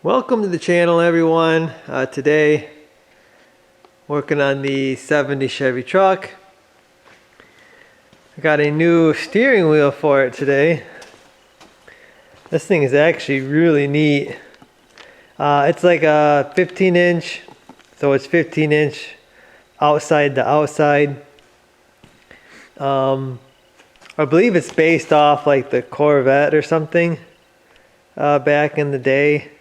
Welcome to the channel, everyone. Today working on the 70 Chevy truck. I got a new steering wheel for it today. This thing is actually really neat. It's like a 15-inch, so it's 15-inch outside to outside. I believe it's based off like the Corvette or something back in the day.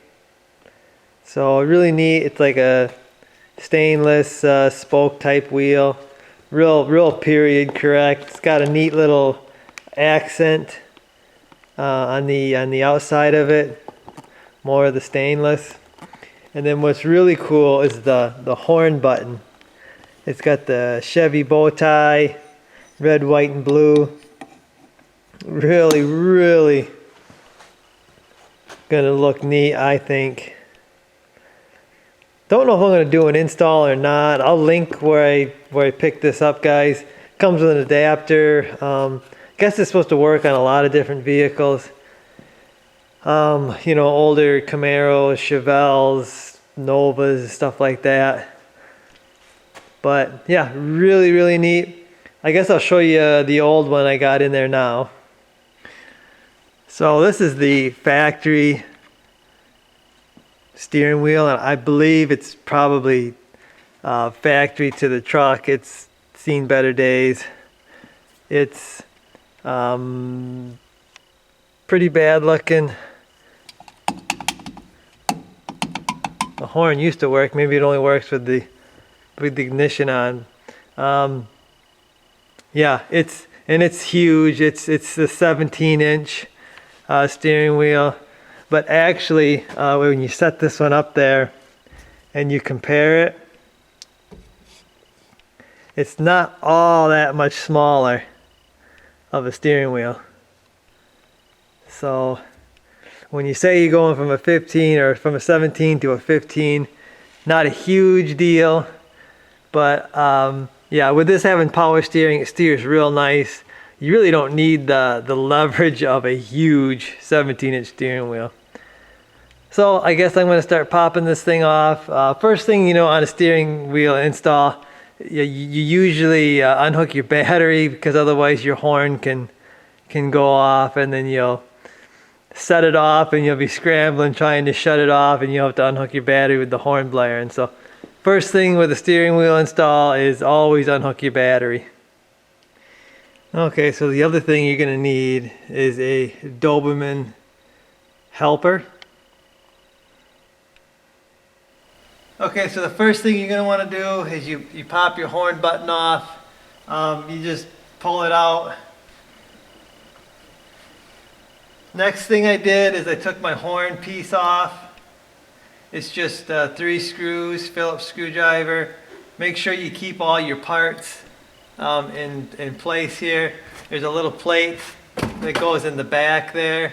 So really neat. It's like a stainless spoke type wheel, real period correct. It's got a neat little accent on the outside of it, more of the stainless. And then what's really cool is the horn button. It's got the Chevy bow tie, red, white, and blue. Really gonna look neat, I think. Don't know if I'm going to do an install or not. I'll link where I picked this up, guys. Comes with an adapter. Guess it's supposed to work on a lot of different vehicles. You know, older Camaros, Chevelles, Novas, stuff like that. But yeah, really neat. I guess I'll show you the old one I got in there now. So this is the factory steering wheel, and I believe it's probably factory to the truck. It's seen better days. It's pretty bad looking. The horn used to work. Maybe it only works with the ignition on. Yeah, it's huge. It's the 17-inch steering wheel. But actually, when you set this one up there and you compare it, it's not all that much smaller of a steering wheel. So when you say you're going from a 15 or from a 17 to a 15, not a huge deal. But yeah, with this having power steering, it steers real nice. You really don't need the leverage of a huge 17-inch steering wheel. So I guess I'm going to start popping this thing off. First thing, you know, on a steering wheel install, you usually unhook your battery, because otherwise your horn can go off, and then you'll set it off and you'll be scrambling trying to shut it off, and you'll have to unhook your battery with the horn blaring. So first thing with a steering wheel install is always unhook your battery. Okay, so the other thing you're going to need is a Doberman helper. Okay, so the first thing you're going to want to do is you pop your horn button off. You just pull it out. Next thing I did is I took my horn piece off. It's just 3 screws, Phillips screwdriver. Make sure you keep all your parts in place here. There's a little plate that goes in the back there.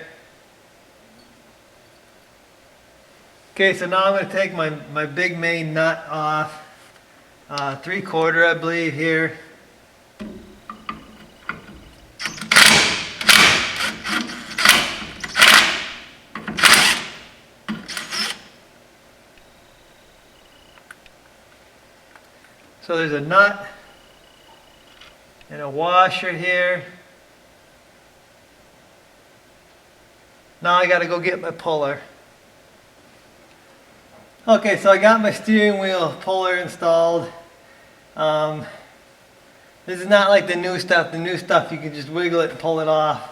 Okay, so now I'm going to take my big main nut off, 3/4 I believe here. So there's a nut and a washer here. Now I got to go get my puller. Okay, so I got my steering wheel puller installed. This is not like the new stuff. The new stuff you can just wiggle it and pull it off.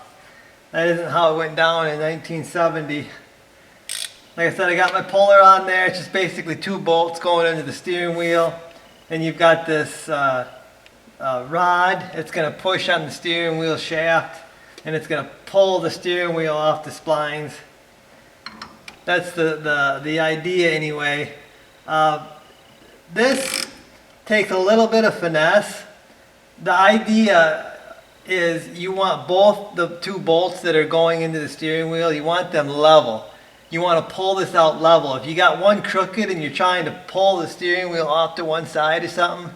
That isn't how it went down in 1970. Like I said, I got my puller on there. It's just basically 2 bolts going into the steering wheel. And you've got this rod. It's going to push on the steering wheel shaft, and it's going to pull the steering wheel off the splines. That's the idea anyway. This takes a little bit of finesse. The idea is you want both the 2 bolts that are going into the steering wheel, you want them level. you want to pull this out level. If you got one crooked and you're trying to pull the steering wheel off to one side or something,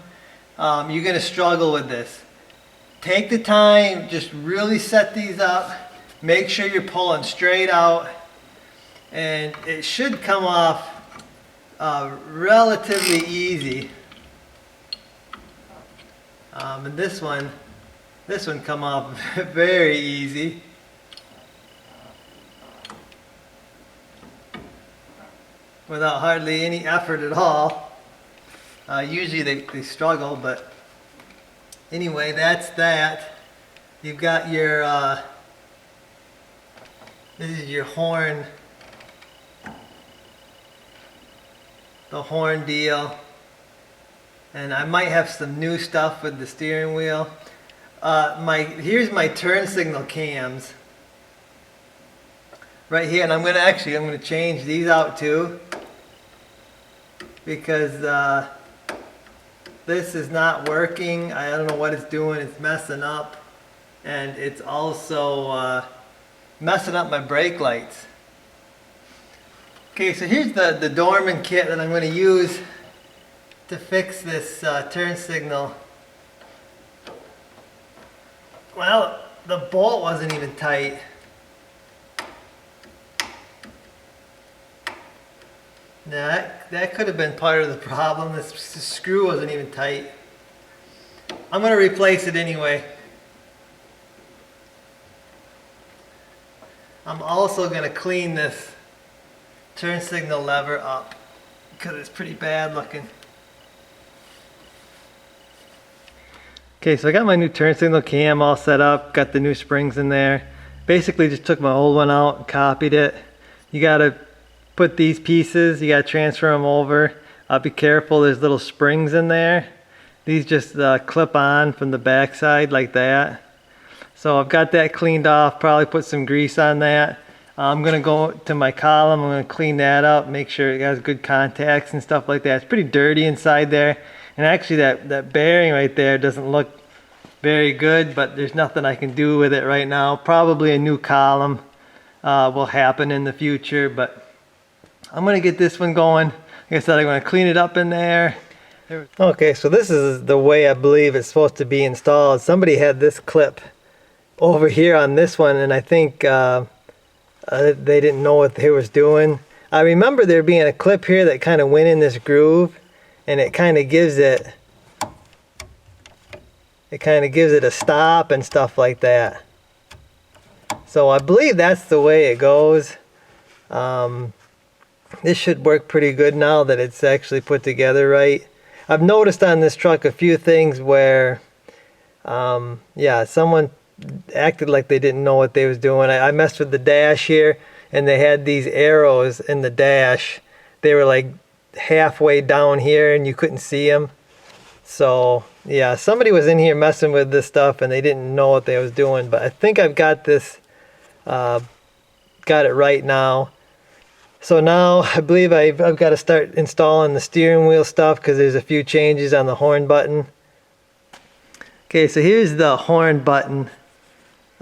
you're going to struggle with this. Take the time, just really set these up. Make sure you're pulling straight out, and it should come off relatively easy. And this one come off very easy. Without hardly any effort at all. Usually they struggle, but anyway, that's that. You've got your, this is your horn, the horn deal. And I might have some new stuff with the steering wheel. Here's my turn signal cams. Right here, and I'm gonna change these out too, because this is not working. I don't know what it's doing. It's messing up, and it's also messing up my brake lights. Okay, so here's the Dorman kit that I'm going to use to fix this turn signal. Well, the bolt wasn't even tight. Now that could have been part of the problem. This screw wasn't even tight. I'm going to replace it anyway. I'm also going to clean this turn signal lever up because it's pretty bad looking. Okay, so I got my new turn signal cam all set up, got the new springs in there. Basically just took my old one out and copied it. You got to put these pieces, you got to transfer them over. Be careful, there's little springs in there. These just clip on from the back side like that. So I've got that cleaned off, probably put some grease on that. I'm going to go to my column, I'm going to clean that up, make sure it has good contacts and stuff like that. It's pretty dirty inside there. And actually that bearing right there doesn't look very good, but there's nothing I can do with it right now. Probably a new column will happen in the future, but I'm going to get this one going. Like I said, I'm going to clean it up in there. Okay, so this is the way I believe it's supposed to be installed. Somebody had this clip over here on this one, and I think they didn't know what they was doing. I remember there being a clip here that kind of went in this groove, and it kind of gives it a stop and stuff like that. So I believe that's the way it goes. This should work pretty good now that it's actually put together right. I've noticed on this truck a few things where yeah, someone acted like they didn't know what they was doing. I messed with the dash here, and they had these arrows in the dash. They were like halfway down here and you couldn't see them. So yeah, somebody was in here messing with this stuff and they didn't know what they was doing, but I think I've got this got it right now. So now I believe I've got to start installing the steering wheel stuff because there's a few changes on the horn button. Okay, so here's the horn button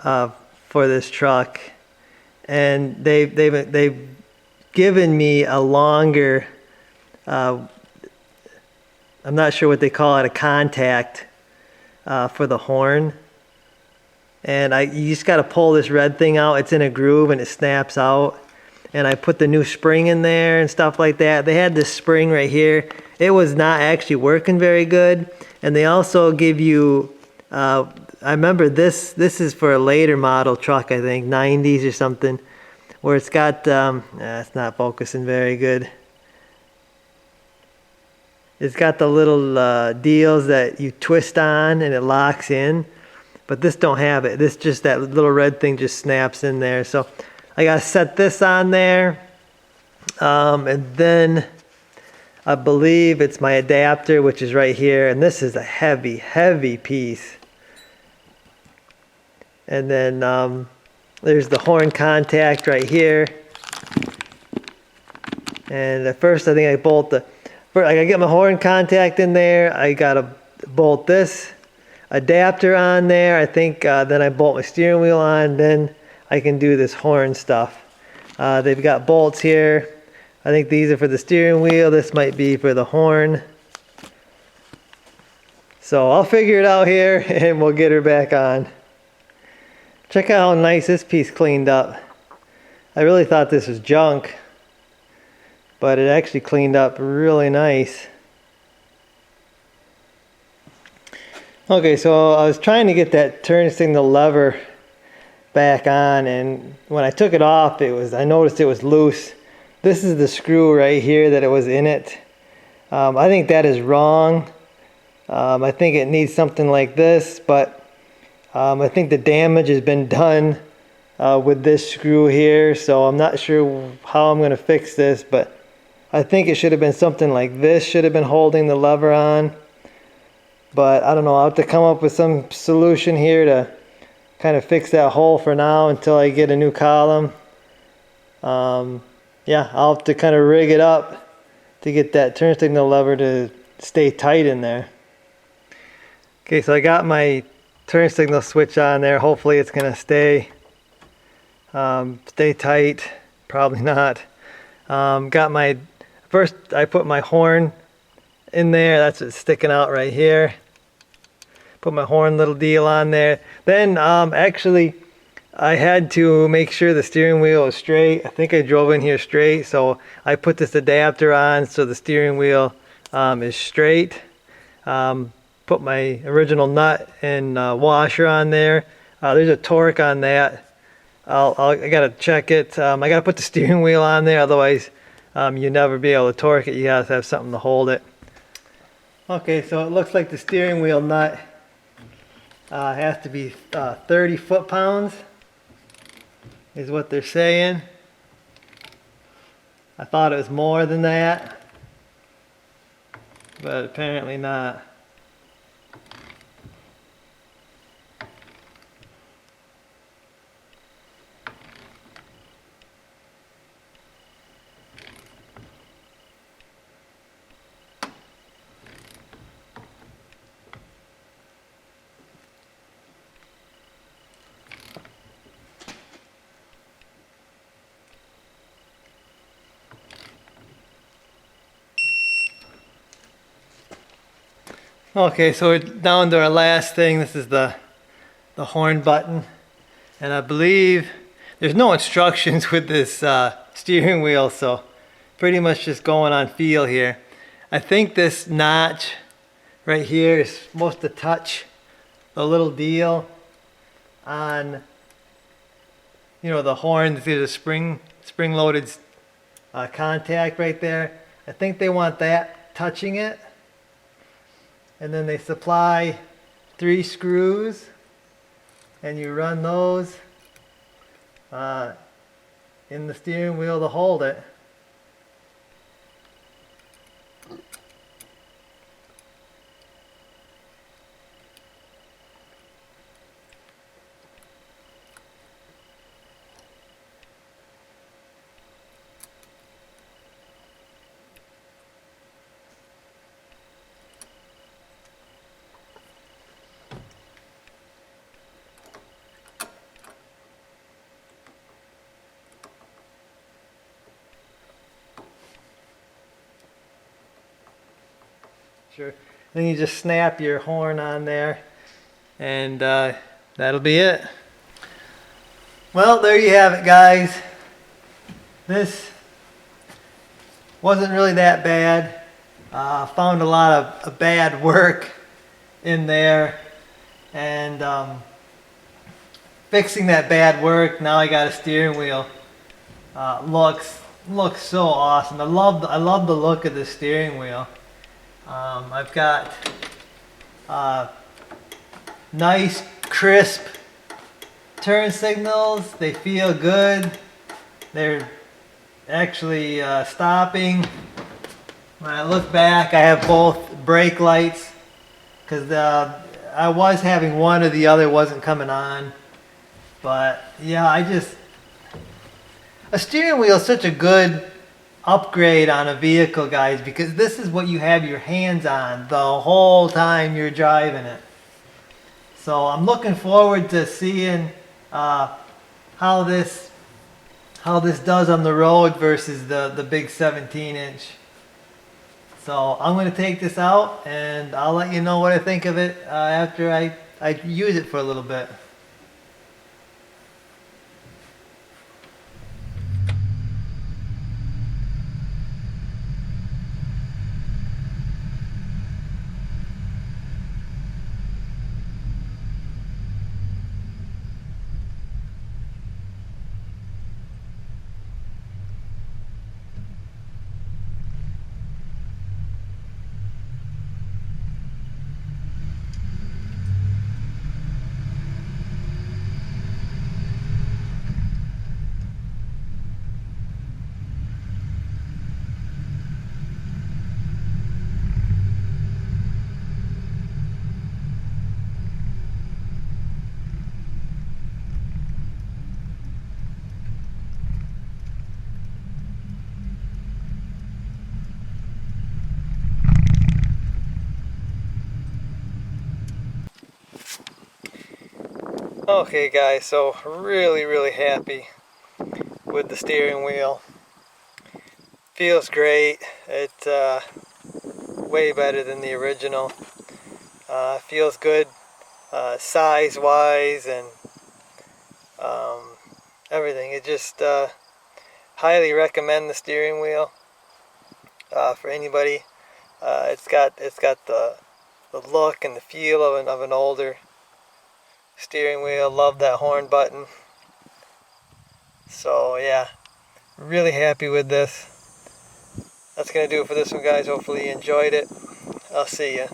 for this truck, and they've given me a longer, I'm not sure what they call it, a contact for the horn. And you just got to pull this red thing out. It's in a groove and it snaps out. And I put the new spring in there and stuff like that. They had this spring right here. It was not actually working very good. And they also give you, I remember this is for a later model truck, I think, 90s or something, where it's got, it's not focusing very good. It's got the little deals that you twist on and it locks in. But this don't have it. This just, that little red thing just snaps in there. So I gotta set this on there, and then I believe it's my adapter, which is right here, and this is a heavy piece. And then there's the horn contact right here. And at first I think I bolt I gotta get my horn contact in there. I gotta bolt this adapter on there. I think then I bolt my steering wheel on, then I can do this horn stuff. They've got bolts here. I think these are for the steering wheel. This might be for the horn. So I'll figure it out here and we'll get her back on. Check out how nice this piece cleaned up. I really thought this was junk, but it actually cleaned up really nice. Okay, so I was trying to get that turn signal lever back on, and when I took it off, I noticed it was loose. This is the screw right here that it was in it. I think that is wrong. I think it needs something like this, but I think the damage has been done with this screw here, so I'm not sure how I'm going to fix this, but I think it should have been something like this, should have been holding the lever on. But I don't know, I'll have to come up with some solution here to kind of fix that hole for now until I get a new column. Yeah, I'll have to kind of rig it up to get that turn signal lever to stay tight in there. Okay, so I got my turn signal switch on there. Hopefully it's going to stay tight. Probably not. First I put my horn in there. That's what's sticking out right here. Put my horn little deal on there. Then actually I had to make sure the steering wheel is straight. I think I drove in here straight, so I put this adapter on so the steering wheel is straight. Put my original nut and washer on there. There's a torque on that. I gotta check it. I gotta put the steering wheel on there, otherwise you'll never be able to torque it. You gotta have something to hold it. Okay, so it looks like the steering wheel nut has to be 30 foot-pounds is what they're saying. I thought it was more than that, but apparently not. Okay, so we're down to our last thing. This is the horn button, and I believe there's no instructions with this steering wheel, so pretty much just going on feel here. I think this notch right here is supposed to touch the little deal on, you know, the horn. There's a spring-loaded contact right there. I think they want that touching it. And then they supply 3 screws, and you run those in the steering wheel to hold it. Sure. Then you just snap your horn on there, and that'll be it. Well, there you have it, guys. This wasn't really that bad. Found a lot of bad work in there, and fixing that bad work. Now I got a steering wheel. Looks so awesome. I love the look of the steering wheel. I've got nice crisp turn signals. They feel good. They're actually stopping. When I look back, I have both brake lights because I was having one or the other wasn't coming on. But yeah, a steering wheel is such a good upgrade on a vehicle, guys, because this is what you have your hands on the whole time you're driving it. So I'm looking forward to seeing how this how this does on the road versus the big 17-inch. So I'm going to take this out and I'll let you know what I think of it after I use it for a little bit. Okay guys, so really happy with the steering wheel. Feels great. It's way better than the original. Feels good size wise and everything. It just highly recommend the steering wheel for anybody. It's got the look and the feel of an older steering wheel. Love that horn button. So yeah, really happy with this. That's gonna do it for this one, guys. Hopefully you enjoyed it. I'll see ya.